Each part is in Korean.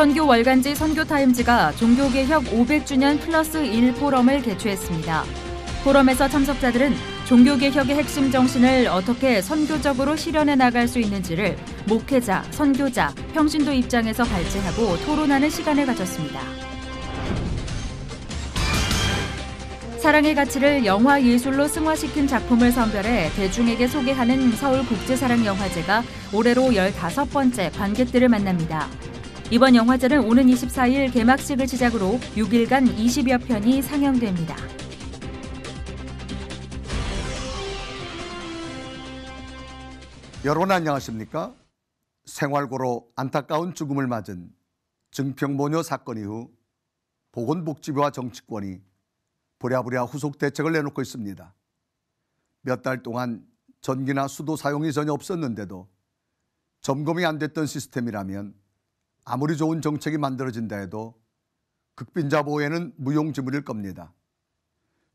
선교 월간지 선교타임즈가 종교개혁 500주년 플러스 1 포럼을 개최했습니다. 포럼에서 참석자들은 종교개혁의 핵심 정신을 어떻게 선교적으로 실현해 나갈 수 있는지를 목회자, 선교자, 평신도 입장에서 발제하고 토론하는 시간을 가졌습니다. 사랑의 가치를 영화 예술로 승화시킨 작품을 선별해 대중에게 소개하는 서울국제사랑영화제가 올해로 15번째 관객들을 만납니다. 이번 영화제는 오는 24일 개막식을 시작으로 6일간 20여 편이 상영됩니다. 여러분 안녕하십니까? 생활고로 안타까운 죽음을 맞은 증평모녀 사건 이후 보건복지부와 정치권이 부랴부랴 후속 대책을 내놓고 있습니다. 몇 달 동안 전기나 수도 사용이 전혀 없었는데도 점검이 안 됐던 시스템이라면 아무리 좋은 정책이 만들어진다 해도 극빈자 보호에는 무용지물일 겁니다.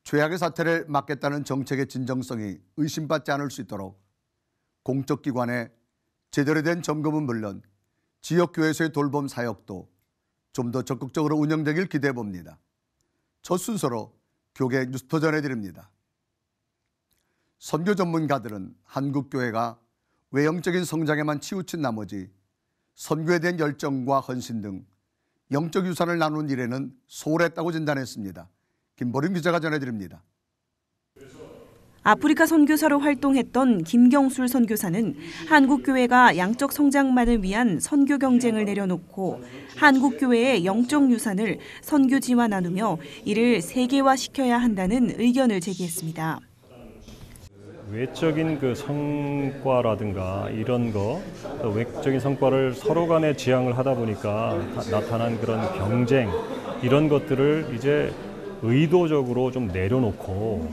최악의 사태를 막겠다는 정책의 진정성이 의심받지 않을 수 있도록 공적기관의 제대로 된 점검은 물론 지역교회에서의 돌봄 사역도 좀 더 적극적으로 운영되길 기대해 봅니다. 첫 순서로 교계 뉴스터 전해드립니다. 선교 전문가들은 한국교회가 외형적인 성장에만 치우친 나머지 선교에 대한 열정과 헌신 등 영적 유산을 나누는 일에는 소홀했다고 진단했습니다. 김보림 기자가 전해드립니다. 아프리카 선교사로 활동했던 김경술 선교사는 한국교회가 양적 성장만을 위한 선교 경쟁을 내려놓고 한국교회의 영적 유산을 선교지와 나누며 이를 세계화시켜야 한다는 의견을 제기했습니다. 외적인 그 성과라든가 이런 거, 외적인 성과를 서로 간에 지향을 하다 보니까 나타난 그런 경쟁 이런 것들을 이제 의도적으로 좀 내려놓고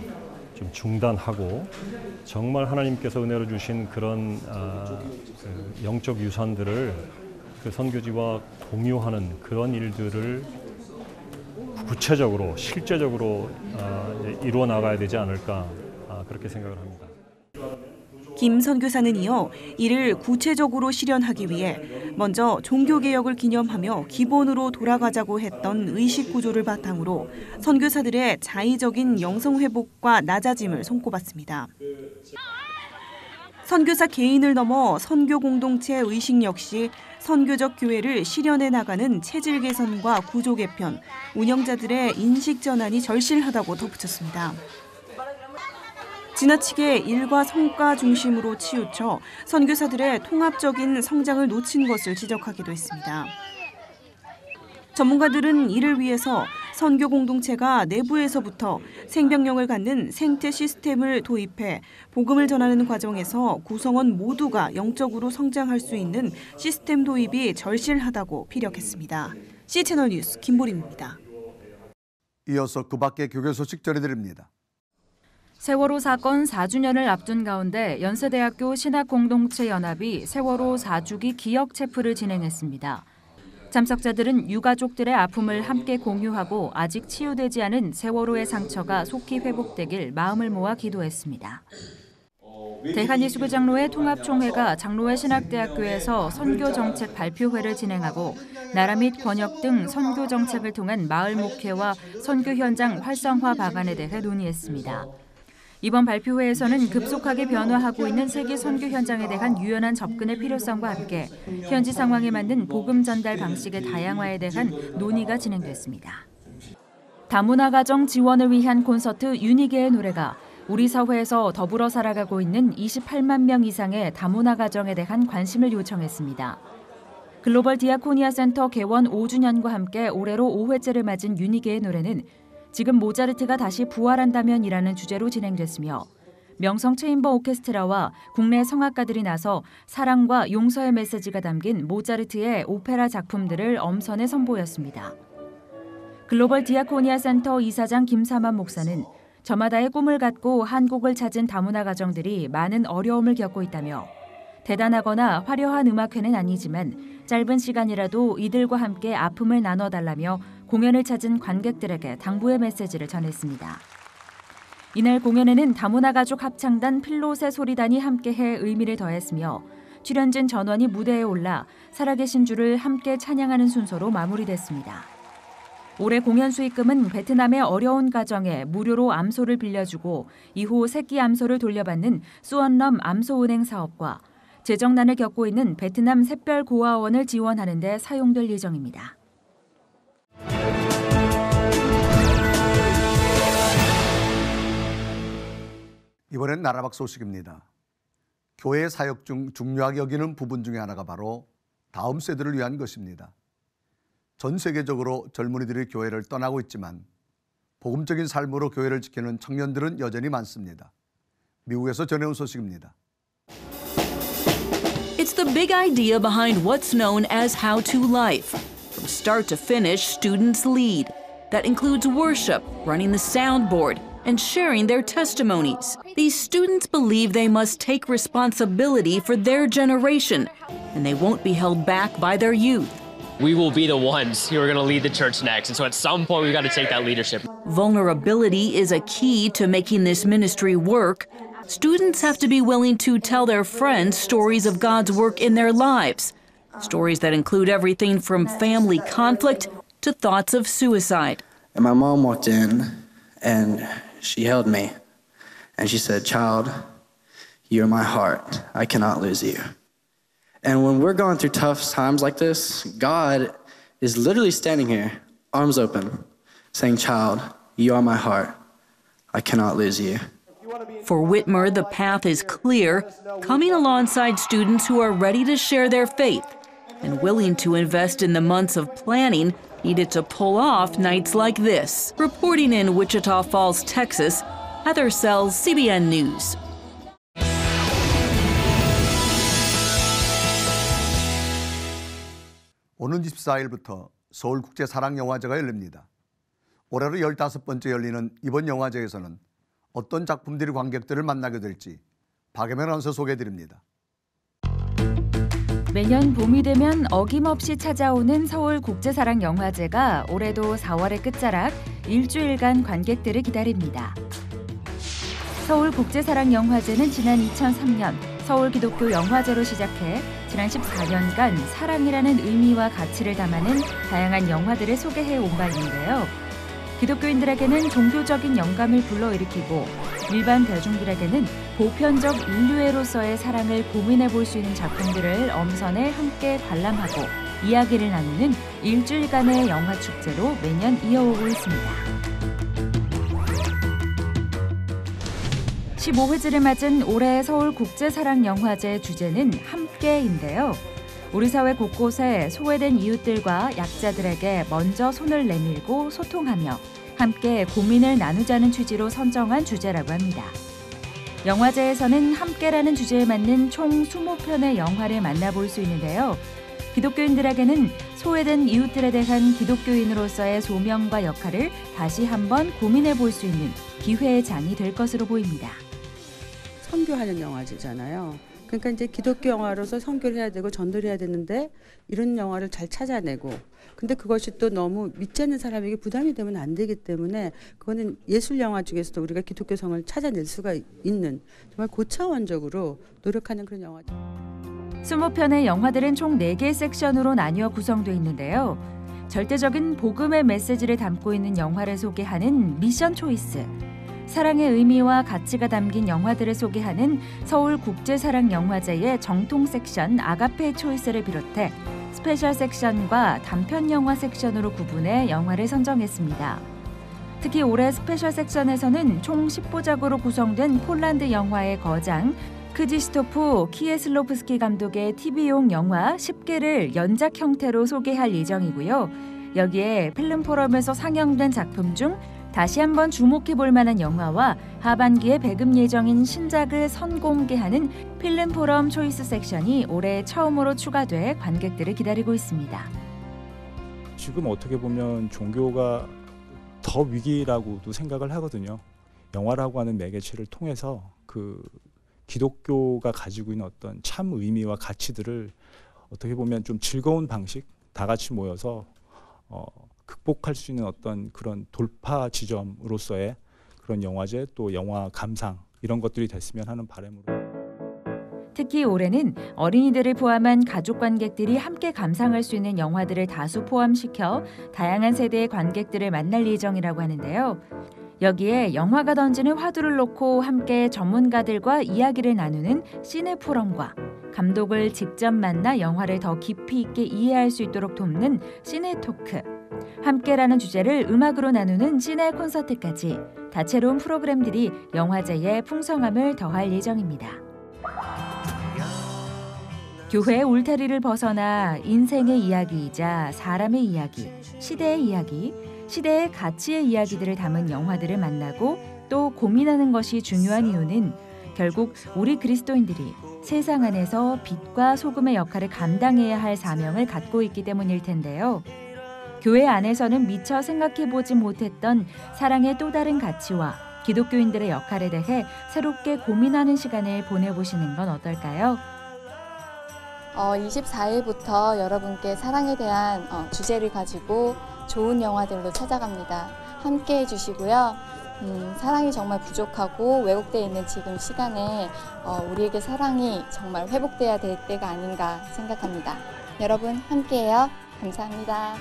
좀 중단하고 정말 하나님께서 은혜로 주신 그런 그 영적 유산들을 그 선교지와 공유하는 그런 일들을 구체적으로 실제적으로 이루어 나가야 되지 않을까 그렇게 생각을 합니다. 김 선교사는 이어 이를 구체적으로 실현하기 위해 먼저 종교개혁을 기념하며 기본으로 돌아가자고 했던 의식구조를 바탕으로 선교사들의 자의적인 영성회복과 낮아짐을 손꼽았습니다. 선교사 개인을 넘어 선교 공동체 의식 역시 선교적 교회를 실현해 나가는 체질 개선과 구조 개편, 운영자들의 인식 전환이 절실하다고 덧붙였습니다. 지나치게 일과 성과 중심으로 치우쳐 선교사들의 통합적인 성장을 놓친 것을 지적하기도 했습니다. 전문가들은 이를 위해서 선교 공동체가 내부에서부터 생명력을 갖는 생태 시스템을 도입해 복음을 전하는 과정에서 구성원 모두가 영적으로 성장할 수 있는 시스템 도입이 절실하다고 피력했습니다. C채널 뉴스 김보림입니다. 이어서 그 밖의 교계 소식 전해드립니다. 세월호 사건 4주년을 앞둔 가운데 연세대학교 신학공동체연합이 세월호 4주기 기억 체프를 진행했습니다. 참석자들은 유가족들의 아픔을 함께 공유하고 아직 치유되지 않은 세월호의 상처가 속히 회복되길 마음을 모아 기도했습니다. 대한예수교 장로회 통합총회가 장로회 신학대학교에서 선교정책 발표회를 진행하고 나라 및 권역 등 선교정책을 통한 마을 목회와 선교 현장 활성화 방안에 대해 논의했습니다. 이번 발표회에서는 급속하게 변화하고 있는 세계 선교 현장에 대한 유연한 접근의 필요성과 함께 현지 상황에 맞는 복음 전달 방식의 다양화에 대한 논의가 진행됐습니다. 다문화 가정 지원을 위한 콘서트 유니게의 노래가 우리 사회에서 더불어 살아가고 있는 28만 명 이상의 다문화 가정에 대한 관심을 요청했습니다. 글로벌 디아코니아 센터 개원 5주년과 함께 올해로 5회째를 맞은 유니게의 노래는 지금 모차르트가 다시 부활한다면이라는 주제로 진행됐으며 명성 체인버 오케스트라와 국내 성악가들이 나서 사랑과 용서의 메시지가 담긴 모차르트의 오페라 작품들을 엄선해 선보였습니다. 글로벌 디아코니아 센터 이사장 김사만 목사는 저마다의 꿈을 갖고 한국을 찾은 다문화 가정들이 많은 어려움을 겪고 있다며 대단하거나 화려한 음악회는 아니지만 짧은 시간이라도 이들과 함께 아픔을 나눠달라며 공연을 찾은 관객들에게 당부의 메시지를 전했습니다. 이날 공연에는 다문화 가족 합창단 필롯의 소리단이 함께해 의미를 더했으며 출연진 전원이 무대에 올라 살아계신 주를 함께 찬양하는 순서로 마무리됐습니다. 올해 공연 수익금은 베트남의 어려운 가정에 무료로 암소를 빌려주고 이후 새끼 암소를 돌려받는 수언럼 암소은행 사업과 재정난을 겪고 있는 베트남 샛별 고아원을 지원하는 데 사용될 예정입니다. 이번엔 나라밖 소식입니다. 교회 사역 중 중요하게 여기는 부분 중에 하나가 바로 다음 세대를 위한 것입니다. 전 세계적으로 젊은이들이 교회를 떠나고 있지만 복음적인 삶으로 교회를 지키는 청년들은 여전히 많습니다. 미국에서 전해온 소식입니다. It's the big idea behind what's known as How to Life. From start to finish, students lead. That includes worship, running the soundboard, and sharing their testimonies. These students believe they must take responsibility for their generation, and they won't be held back by their youth. We will be the ones who are going to lead the church next. And so at some point, we've got to take that leadership. Vulnerability is a key to making this ministry work. Students have to be willing to tell their friends stories of God's work in their lives. Stories that include everything from family conflict to thoughts of suicide. And my mom walked in and she held me and she said, "Child, you're my heart. I cannot lose you." And when we're going through tough times like this, God is literally standing here, arms open, saying, "Child, you are my heart. I cannot lose you." For Whitmer, the path is clear, coming alongside students who are ready to share their faith and willing to invest in the months of planning needed to pull off nights like this. Reporting in Wichita Falls, Texas, Heather Sells, CBN News. 오는 24일부터 서울국제사랑영화제가 열립니다. 올해로 15번째 열리는 이번 영화제에서는 어떤 작품들이 관객들을 만나게 될지 박예면 아나운서 소개해드립니다. 매년 봄이 되면 어김없이 찾아오는 서울국제사랑영화제가 올해도 4월의 끝자락 일주일간 관객들을 기다립니다. 서울국제사랑영화제는 지난 2003년 서울기독교영화제로 시작해 지난 14년간 사랑이라는 의미와 가치를 담아낸 다양한 영화들을 소개해 온 바 있는데요. 기독교인들에게는 종교적인 영감을 불러일으키고 일반 대중들에게는 보편적 인류애로서의 사랑을 고민해 볼 수 있는 작품들을 엄선해 함께 관람하고 이야기를 나누는 일주일간의 영화 축제로 매년 이어오고 있습니다. 15회째를 맞은 올해 서울국제사랑영화제 주제는 함께인데요. 우리 사회 곳곳에 소외된 이웃들과 약자들에게 먼저 손을 내밀고 소통하며 함께 고민을 나누자는 취지로 선정한 주제라고 합니다. 영화제에서는 함께라는 주제에 맞는 총 20편의 영화를 만나볼 수 있는데요. 기독교인들에게는 소외된 이웃들에 대한 기독교인으로서의 소명과 역할을 다시 한번 고민해 볼 수 있는 기회의 장이 될 것으로 보입니다. 선교하는 영화제잖아요. 그러니까 이제 기독교 영화로서 선교를 해야 되고 전도를 해야 되는데 이런 영화를 잘 찾아내고 근데 그것이 또 너무 믿지 않는 사람에게 부담이 되면 안 되기 때문에 그거는 예술 영화 중에서도 우리가 기독교성을 찾아낼 수가 있는 정말 고차원적으로 노력하는 그런 영화죠. 20편의 영화들은 총 4개 섹션으로 나뉘어 구성되어 있는데요. 절대적인 복음의 메시지를 담고 있는 영화를 소개하는 미션 초이스, 사랑의 의미와 가치가 담긴 영화들을 소개하는 서울국제사랑영화제의 정통 섹션 아가페 초이스를 비롯해 스페셜 섹션과 단편 영화 섹션으로 구분해 영화를 선정했습니다. 특히 올해 스페셜 섹션에서는 총 10부작으로 구성된 폴란드 영화의 거장 크지스토프 키에슬로프스키 감독의 TV용 영화 10개를 연작 형태로 소개할 예정이고요. 여기에 필름포럼에서 상영된 작품 중 다시 한번 주목해볼 만한 영화와 하반기에 배급 예정인 신작을 선공개하는 필름포럼 초이스 섹션이 올해 처음으로 추가돼 관객들을 기다리고 있습니다. 지금 어떻게 보면 종교가 더 위기라고도 생각을 하거든요. 영화라고 하는 매개체를 통해서 그 기독교가 가지고 있는 어떤 참 의미와 가치들을 어떻게 보면 좀 즐거운 방식, 다 같이 모여서 극복할 수 있는 어떤 그런 돌파 지점으로서의 그런 영화제 또 영화 감상 이런 것들이 됐으면 하는 바람으로. 특히 올해는 어린이들을 포함한 가족 관객들이 함께 감상할 수 있는 영화들을 다수 포함시켜 다양한 세대의 관객들을 만날 예정이라고 하는데요. 여기에 영화가 던지는 화두를 놓고 함께 전문가들과 이야기를 나누는 시네 포럼과 감독을 직접 만나 영화를 더 깊이 있게 이해할 수 있도록 돕는 시네 토크, 함께라는 주제를 음악으로 나누는 시네 콘서트까지 다채로운 프로그램들이 영화제의 풍성함을 더할 예정입니다. 교회의 울타리를 벗어나 인생의 이야기이자 사람의 이야기, 시대의 이야기, 시대의 가치의 이야기들을 담은 영화들을 만나고 또 고민하는 것이 중요한 이유는 결국 우리 그리스도인들이 세상 안에서 빛과 소금의 역할을 감당해야 할 사명을 갖고 있기 때문일 텐데요. 교회 안에서는 미처 생각해보지 못했던 사랑의 또 다른 가치와 기독교인들의 역할에 대해 새롭게 고민하는 시간을 보내보시는 건 어떨까요? 24일부터 여러분께 사랑에 대한 주제를 가지고 좋은 영화들로 찾아갑니다. 함께 해주시고요. 사랑이 정말 부족하고 왜곡되어 있는 지금 시간에 우리에게 사랑이 정말 회복돼야 될 때가 아닌가 생각합니다. 여러분 함께해요. 감사합니다.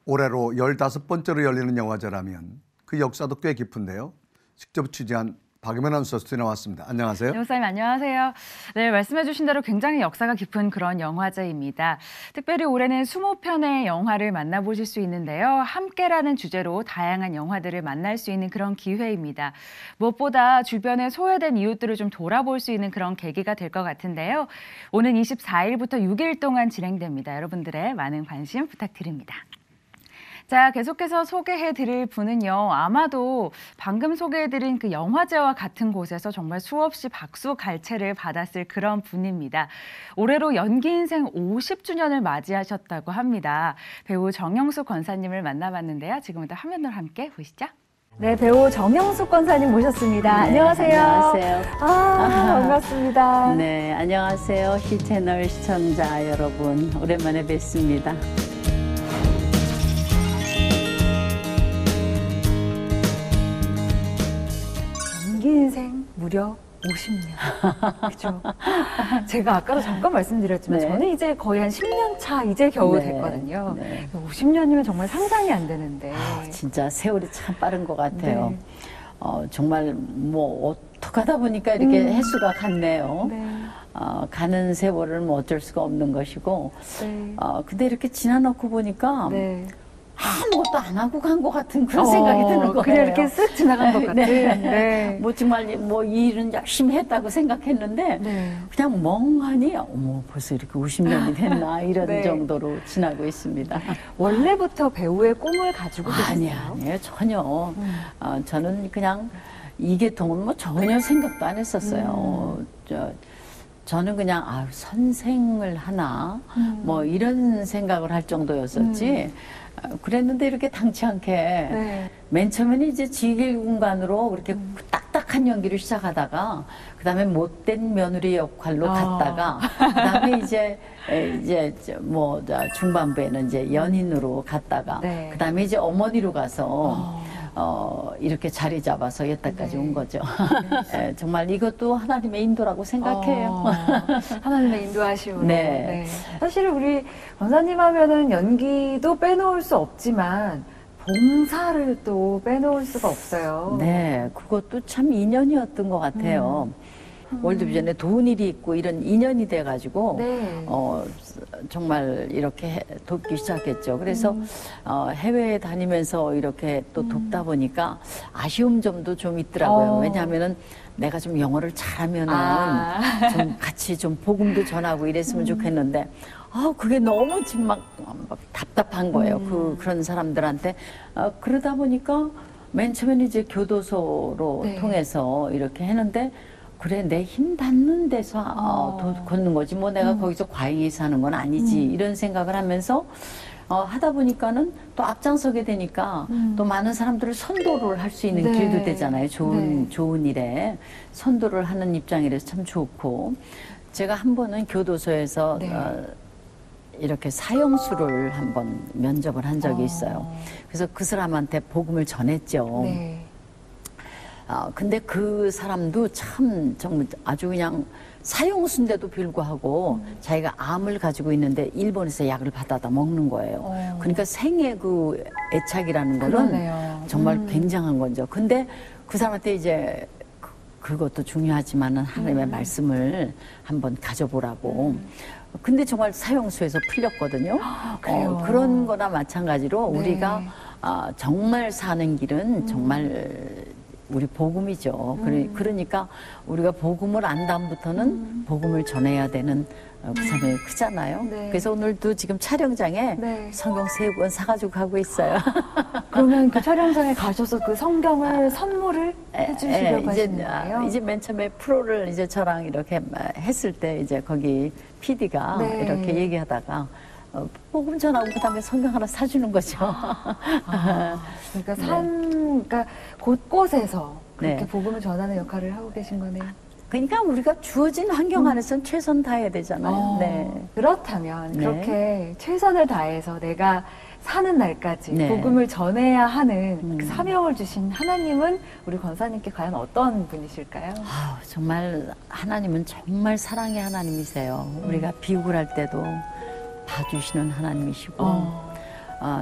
올해로 15번째로 열리는 영화제라면 그 역사도 꽤 깊은데요. 직접 취재한 박유면 아나운서 나왔습니다. 안녕하세요. 네, 목사님 안녕하세요. 네, 말씀해 주신 대로 굉장히 역사가 깊은 그런 영화제입니다. 특별히 올해는 20편의 영화를 만나보실 수 있는데요. 함께라는 주제로 다양한 영화들을 만날 수 있는 그런 기회입니다. 무엇보다 주변에 소외된 이웃들을 좀 돌아볼 수 있는 그런 계기가 될 것 같은데요. 오는 24일부터 6일 동안 진행됩니다. 여러분들의 많은 관심 부탁드립니다. 자, 계속해서 소개해드릴 분은요. 아마도 방금 소개해드린 그 영화제와 같은 곳에서 정말 수없이 박수 갈채를 받았을 그런 분입니다. 올해로 연기 인생 50주년을 맞이하셨다고 합니다. 배우 정영숙 권사님을 만나봤는데요. 지금부터 화면으로 함께 보시죠. 네, 배우 정영숙 권사님 모셨습니다. 네, 안녕하세요. 안녕하세요. 반갑습니다. 네, 안녕하세요. 시채널 시청자 여러분. 오랜만에 뵙습니다. 인생 무려 50년. 그렇죠. 제가 아까도 잠깐 말씀드렸지만 네. 저는 이제 거의 한 10년 차 이제 겨우 네. 됐거든요. 네. 50년이면 정말 상상이 안 되는데. 진짜 세월이 참 빠른 것 같아요. 네. 정말 뭐 어떻게 하다 보니까 이렇게 횟수가 같네요. 네. 가는 세월은 뭐 어쩔 수가 없는 것이고. 네. 근데 이렇게 지나놓고 보니까 네. 아무것도 안 하고 간 것 같은 그런 생각이 드는 거예요. 그냥 이렇게 쓱 지나간 것 같은. 네. 네. 뭐 정말 뭐 일은 열심히 했다고 생각했는데 네. 그냥 멍하니 어머 벌써 이렇게 50년이 됐나 이런 네. 정도로 지나고 있습니다. 원래부터 배우의 꿈을 가지고 계셨어요? 아니요 전혀. 저는 그냥 이 계통은 뭐 전혀 생각도 안 했었어요. 저는 그냥 선생을 하나 뭐 이런 생각을 할 정도였었지. 그랬는데 이렇게 당치 않게 네. 맨 처음에는 이제 지길공간으로 그렇게 딱딱한 연기를 시작하다가 그다음에 못된 며느리 역할로 갔다가 그다음에 이제 뭐 중반부에는 이제 연인으로 갔다가 네. 그다음에 이제 어머니로 가서 이렇게 자리 잡아서 여기까지 온 거죠. 네, 정말 이것도 하나님의 인도라고 생각해요. 하나님의 인도하심으로. 네. 네. 사실 우리 권사님 하면은 연기도 빼놓을 수 없지만 봉사를 또 빼놓을 수가 없어요. 네, 그것도 참 인연이었던 것 같아요. 월드비전에 도운 일이 있고 이런 인연이 돼가지고 네. 정말 이렇게 돕기 시작했죠. 그래서 해외에 다니면서 이렇게 또 돕다 보니까 아쉬운 점도 좀 있더라고요. 왜냐하면은 내가 좀 영어를 잘하면은 좀 같이 좀 복음도 전하고 이랬으면 좋겠는데 그게 너무 지금 막 답답한 거예요. 그런 사람들한테. 그러다 보니까 맨 처음에는 이제 교도소로 네. 통해서 이렇게 했는데 그래 내 힘 닿는 데서 걷는 거지 뭐 내가 거기서 과잉히 사는 건 아니지 이런 생각을 하면서 하다 보니까는 또 앞장서게 되니까 또 많은 사람들을 선도를 할 수 있는 네. 길도 되잖아요. 좋은 일에 선도를 하는 입장이라서 참 좋고 제가 한 번은 교도소에서 네. 이렇게 사형수를 한번 면접을 한 적이 있어요. 그래서 그 사람한테 복음을 전했죠. 네. 근데 그 사람도 참 정말 아주 그냥 사형수인데도 불구하고 자기가 암을 가지고 있는데 일본에서 약을 받아다 먹는 거예요. 그러니까 생의 그 애착이라는 거는 그러네요. 정말 굉장한 거죠. 근데 그 사람한테 이제 그것도 중요하지만은 하나님의 말씀을 한번 가져보라고. 근데 정말 사형수에서 풀렸거든요. 그래요? 그런 거나 마찬가지로 네. 우리가 정말 사는 길은 정말 우리 복음이죠. 그러니까 우리가 복음을 안 다음부터는 복음을 전해야 되는 그 사람이 크잖아요. 네. 그래서 오늘도 지금 촬영장에 네. 성경 3권 사가지고 가고 있어요. 그러면 그 촬영장에 가셔서 그 성경을 선물을 해주시려고 하시는 거예요? 이제 맨 처음에 프로를 이제 저랑 이렇게 했을 때 이제 거기 PD가 네. 이렇게 얘기하다가 복음 전하고 그다음에 성경 하나 사주는 거죠. 그러니까 그러니까 곳곳에서 그렇게 네. 복음을 전하는 역할을 하고 계신 거네요. 그러니까 우리가 주어진 환경 안에서는 최선 다해야 되잖아요. 네. 그렇다면 네. 그렇게 최선을 다해서 내가 사는 날까지 네. 복음을 전해야 하는 그 사명을 주신 하나님은 우리 권사님께 과연 어떤 분이실까요? 정말 하나님은 정말 사랑의 하나님이세요. 우리가 비육을 할 때도 봐주시는 하나님이시고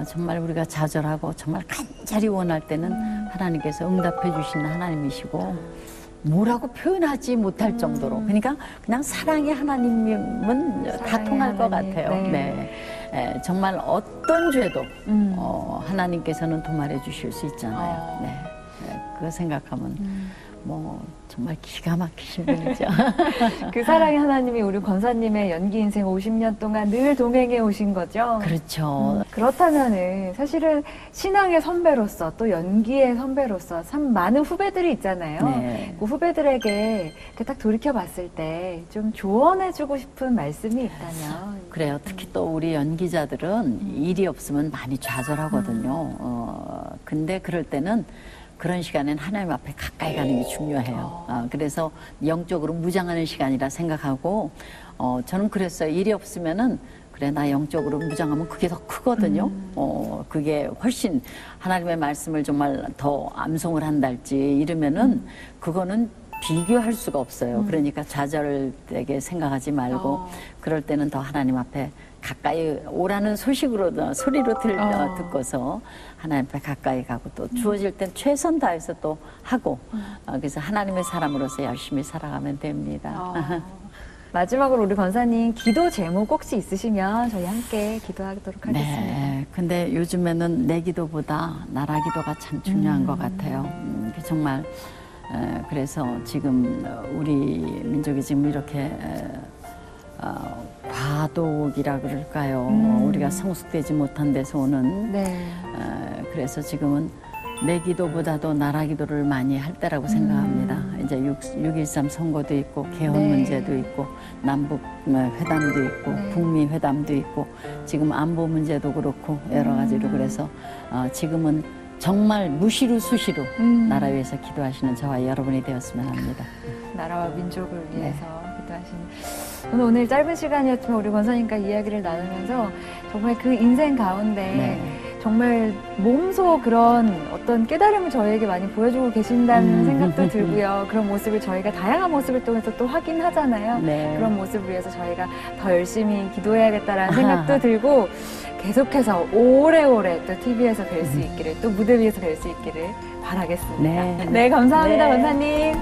정말 우리가 좌절하고 정말 간절히 원할 때는 하나님께서 응답해 주시는 하나님이시고 뭐라고 표현하지 못할 정도로 그러니까 그냥 사랑의 하나님은 다 통할 것 같아요. 네. 정말 어떤 죄도 하나님께서는 도말해 주실 수 있잖아요. 네. 그거 생각하면 뭐 정말 기가 막히신 분이죠. 그 사랑의 하나님이 우리 권사님의 연기 인생 50년 동안 늘 동행해 오신 거죠? 그렇죠. 그렇다면은 사실은 신앙의 선배로서 또 연기의 선배로서 참 많은 후배들이 있잖아요. 네. 그 후배들에게 딱 돌이켜 봤을 때 좀 조언해주고 싶은 말씀이 있다면. 그래요. 특히 또 우리 연기자들은 일이 없으면 많이 좌절하거든요. 근데 그럴 때는 그런 시간엔 하나님 앞에 가까이 가는 게 중요해요. 그래서 영적으로 무장하는 시간이라 생각하고 저는 그랬어요. 일이 없으면은 그래 나 영적으로 무장하면 그게 더 크거든요. 그게 훨씬 하나님의 말씀을 정말 더 암송을 한달지 이러면은 그거는 비교할 수가 없어요. 그러니까 좌절되게 생각하지 말고 그럴 때는 더 하나님 앞에 가까이 오라는 소리로 듣고서 하나님 앞에 가까이 가고 또 주어질 땐 최선 다해서 또 하고 그래서 하나님의 사람으로서 열심히 살아가면 됩니다. 마지막으로 우리 권사님 기도 제목 혹시 있으시면 저희 함께 기도하도록 하겠습니다. 네, 근데 요즘에는 내 기도보다 나라 기도가 참 중요한 것 같아요. 정말 그래서 지금 우리 민족이 지금 이렇게 과도기라 그럴까요? 우리가 성숙되지 못한 데서 오는 그래서 지금은 내 기도보다도 나라 기도를 많이 할 때라고 생각합니다. 이제 6.13 선거도 있고 개헌 문제도 있고 남북 회담도 있고 북미 회담도 있고 지금 안보 문제도 그렇고 여러 가지로 그래서 지금은 정말 무시로 수시로 나라 위해서 기도하시는 저와 여러분이 되었으면 합니다. 나라와 민족을 위해서 기도하시는 오늘 짧은 시간이었지만 우리 권사님과 이야기를 나누면서 정말 그 인생 가운데 정말 몸소 그런 어떤 깨달음을 저희에게 많이 보여주고 계신다는 생각도 들고요. 그런 모습을 저희가 다양한 모습을 통해서 또 확인하잖아요. 그런 모습을 위해서 저희가 더 열심히 기도해야겠다라는 생각도 들고 계속해서 오래오래 또 TV에서 뵐 수 있기를 또 무대 위에서 뵐 수 있기를 바라겠습니다. 네, 감사합니다, 권사님.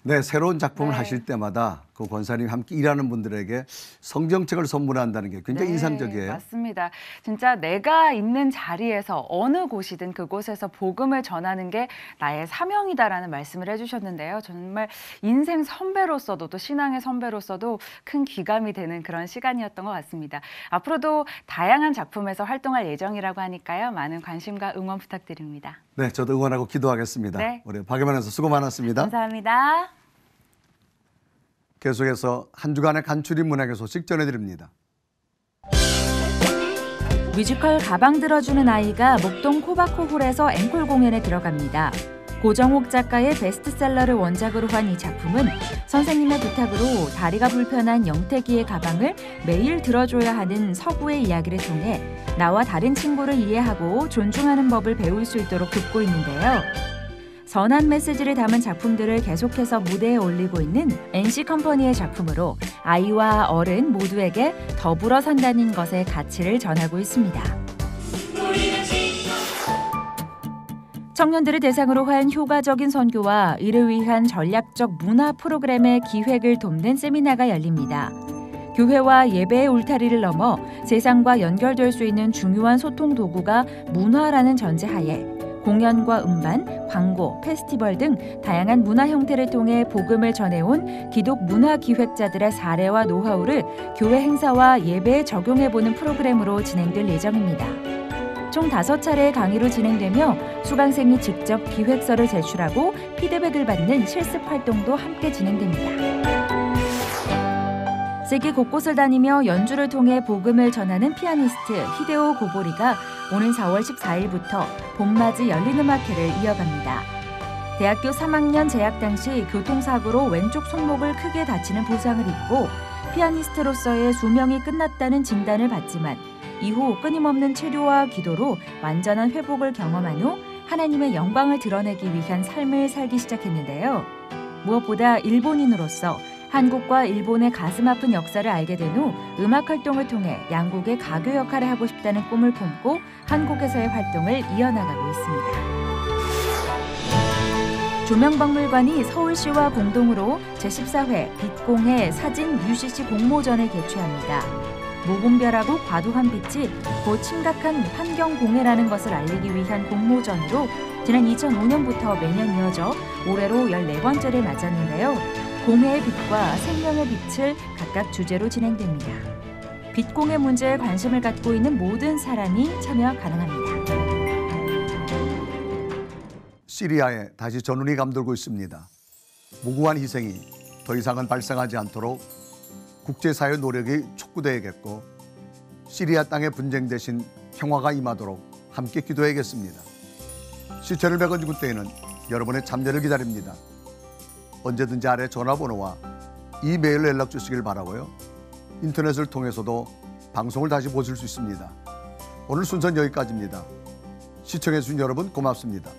네, 새로운 작품을 하실 때마다 그 권사님 함께 일하는 분들에게 성경책을 선물한다는 게 굉장히 인상적이에요. 맞습니다. 진짜 내가 있는 자리에서 어느 곳이든 그곳에서 복음을 전하는 게 나의 사명이다라는 말씀을 해주셨는데요. 정말 인생 선배로서도 또 신앙의 선배로서도 큰 기감이 되는 그런 시간이었던 것 같습니다. 앞으로도 다양한 작품에서 활동할 예정이라고 하니까요. 많은 관심과 응원 부탁드립니다. 네, 저도 응원하고 기도하겠습니다. 우리 박예만 선수 수고 많았습니다. 감사합니다. 계속해서 한 주간의 간추린 문학의 소식 전해드립니다. 뮤지컬 가방 들어주는 아이가 목동 코바코홀에서 앵콜 공연에 들어갑니다. 고정옥 작가의 베스트셀러를 원작으로 한 이 작품은 선생님의 부탁으로 다리가 불편한 영택이의 가방을 매일 들어줘야 하는 서구의 이야기를 통해 나와 다른 친구를 이해하고 존중하는 법을 배울 수 있도록 돕고 있는데요. 선한 메시지를 담은 작품들을 계속해서 무대에 올리고 있는 NC컴퍼니의 작품으로 아이와 어른 모두에게 더불어 산다는 것의 가치를 전하고 있습니다. 청년들을 대상으로 한 효과적인 선교와 이를 위한 전략적 문화 프로그램의 기획을 돕는 세미나가 열립니다. 교회와 예배의 울타리를 넘어 세상과 연결될 수 있는 중요한 소통 도구가 문화라는 전제하에 공연과 음반, 광고, 페스티벌 등 다양한 문화 형태를 통해 복음을 전해온 기독 문화 기획자들의 사례와 노하우를 교회 행사와 예배에 적용해보는 프로그램으로 진행될 예정입니다. 총 5차례의 강의로 진행되며 수강생이 직접 기획서를 제출하고 피드백을 받는 실습 활동도 함께 진행됩니다. 세계 곳곳을 다니며 연주를 통해 복음을 전하는 피아니스트 히데오 고보리가 오는 4월 14일부터 봄맞이 열린음악회를 이어갑니다. 대학교 3학년 재학 당시 교통사고로 왼쪽 손목을 크게 다치는 부상을 입고 피아니스트로서의 수명이 끝났다는 진단을 받지만 이후 끊임없는 치료와 기도로 완전한 회복을 경험한 후 하나님의 영광을 드러내기 위한 삶을 살기 시작했는데요. 무엇보다 일본인으로서 한국과 일본의 가슴 아픈 역사를 알게 된 후 음악 활동을 통해 양국의 가교 역할을 하고 싶다는 꿈을 품고 한국에서의 활동을 이어나가고 있습니다. 조명박물관이 서울시와 공동으로 제14회 빛공해 사진 UCC 공모전을 개최합니다. 무분별하고 과도한 빛이 곧 심각한 환경공해라는 것을 알리기 위한 공모전으로 지난 2005년부터 매년 이어져 올해로 14번째를 맞았는데요. 공해의 빛과 생명의 빛을 각각 주제로 진행됩니다. 빛공해 문제에 관심을 갖고 있는 모든 사람이 참여 가능합니다. 시리아에 다시 전운이 감돌고 있습니다. 무고한 희생이 더 이상은 발생하지 않도록 국제사회 노력이 촉구되어야겠고 시리아 땅의 분쟁 대신 평화가 임하도록 함께 기도해야겠습니다. 시체를 베건 그때에는 여러분의 참여를 기다립니다. 언제든지 아래 전화번호와 이메일로 연락 주시길 바라고요. 인터넷을 통해서도 방송을 다시 보실 수 있습니다. 오늘 순서는 여기까지입니다. 시청해주신 여러분 고맙습니다.